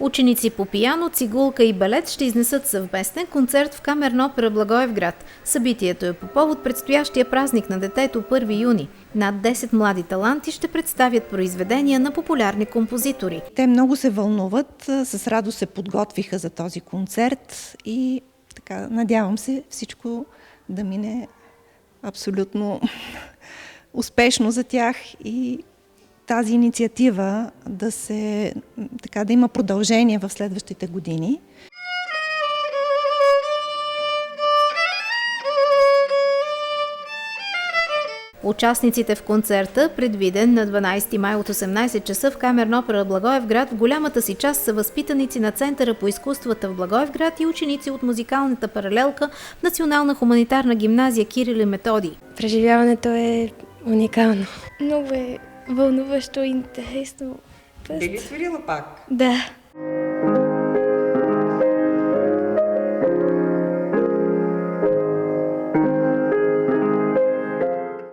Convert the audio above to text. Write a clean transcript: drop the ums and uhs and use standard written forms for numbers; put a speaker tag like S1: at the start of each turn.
S1: Ученици по пиано, цигулка и балет ще изнесат съвместен концерт в Камерна опера Благоевград. Събитието е по повод предстоящия празник на детето 1 юни. Над 10 млади таланти ще представят произведения на популярни композитори.
S2: Те много се вълнуват, с радост се подготвиха за този концерт и така, надявам се всичко да мине абсолютно успешно за тях и тази инициатива да има продължение в следващите години.
S1: Участниците в концерта, предвиден на 12 май от 18 часа в Камерна опера Благоевград, в голямата си част са възпитаници на Центъра по изкуствата в Благоевград и ученици от музикалната паралелка в Национална хуманитарна гимназия Кирил и Методий.
S3: Преживяването е уникално.
S4: Много е вълнуващо и интересно.
S5: Би ли свирила пак?
S4: Да.